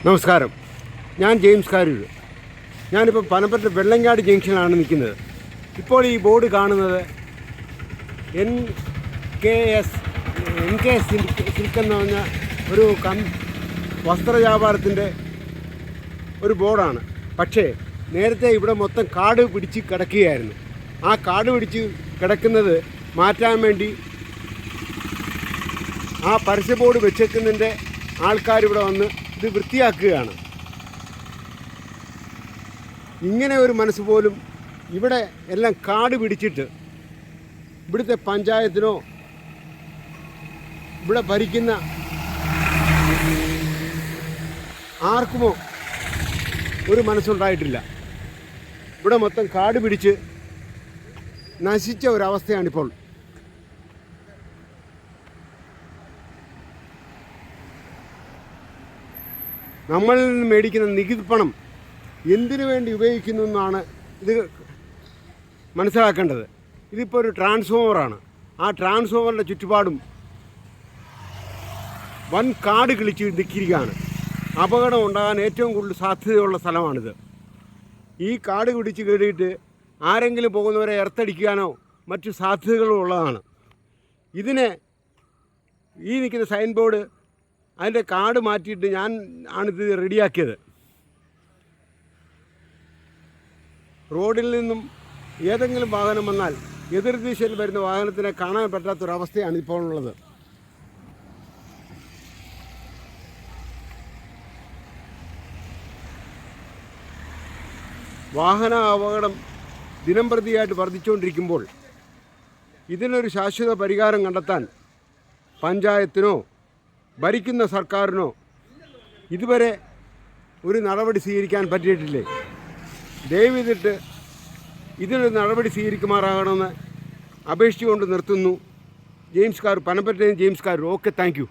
നമസ്കാരം, ഞാൻ ജെയിംസ് കാരൂർ. ഞാനിപ്പോൾ പനമ്പറ്റ വെള്ളങ്ങാട് ജംഗ്ഷനിലാണ് നിൽക്കുന്നത്. ഇപ്പോൾ ഈ ബോർഡ് കാണുന്നത് എൻ കെ എസ് സിൽക്ക് എന്ന് പറഞ്ഞ ഒരു വസ്ത്രവ്യാപാരത്തിൻ്റെ ഒരു ബോർഡാണ്. പക്ഷേ നേരത്തെ ഇവിടെ മൊത്തം കാട് പിടിച്ച് കിടക്കുകയായിരുന്നു. ആ കാട് പിടിച്ച് കിടക്കുന്നത് മാറ്റാൻ വേണ്ടി ആ പരസ്യ ബോർഡ് വെച്ചേക്കുന്നതിൻ്റെ ആൾക്കാരിവിടെ വന്ന് ഇത് വൃത്തിയാക്കുകയാണ്. ഇങ്ങനെ ഒരു മനസ്സ് പോലും ഇവിടെ എല്ലാം കാട് പിടിച്ചിട്ട് ഇവിടുത്തെ പഞ്ചായത്തിനോ ഇവിടെ ഭരിക്കുന്ന ആർക്കുമോ ഒരു മനസ്സുണ്ടായിട്ടില്ല. ഇവിടെ മൊത്തം കാട് പിടിച്ച് നശിച്ച ഒരവസ്ഥയാണിപ്പോൾ. നമ്മളിൽ നിന്ന് മേടിക്കുന്ന നികുതി പണം എന്തിനു വേണ്ടി ഉപയോഗിക്കുന്നു എന്നാണ് ഇത് മനസ്സിലാക്കേണ്ടത്. ഇതിപ്പോൾ ഒരു ട്രാൻസ്ഫോമറാണ്. ആ ട്രാൻസ്ഫോമറിൻ്റെ ചുറ്റുപാടും വൻ കാട് കിളിച്ച് നിൽക്കുകയാണ്. അപകടം ഉണ്ടാകാൻ ഏറ്റവും കൂടുതൽ സാധ്യതയുള്ള സ്ഥലമാണിത്. ഈ കാട് പിടിച്ച് കയറിയിട്ട് ആരെങ്കിലും പോകുന്നവരെ എർത്തടിക്കാനോ മറ്റു സാധ്യതകളും ഉള്ളതാണ്. ഇതിനെ ഈ നിൽക്കുന്ന സൈൻ ബോർഡ് അതിൻ്റെ കാട് മാറ്റിയിട്ട് ആണിത് റെഡിയാക്കിയത്. റോഡിൽ നിന്നും ഏതെങ്കിലും വാഹനം വന്നാൽ എതിർ ദിശയിൽ വരുന്ന വാഹനത്തിനെ കാണാൻ പറ്റാത്തൊരവസ്ഥയാണ് ഇപ്പോൾ ഉള്ളത്. വാഹന അപകടം ദിനം പ്രതിയായിട്ട് വർദ്ധിച്ചുകൊണ്ടിരിക്കുമ്പോൾ ഇതിനൊരു ശാശ്വത പരിഹാരം കണ്ടെത്താൻ പഞ്ചായത്തിനോ ഭരിക്കുന്ന സർക്കാരിനോ ഇതുവരെ ഒരു നടപടി സ്വീകരിക്കാൻ പറ്റിയിട്ടില്ലേ? ദയവിതിട്ട് ഇതിനൊരു നടപടി സ്വീകരിക്കുമാറാകണമെന്ന് അപേക്ഷിച്ചുകൊണ്ട് നിർത്തുന്നു. James Karoor, Panampatta James Karoor. Okay, thank you.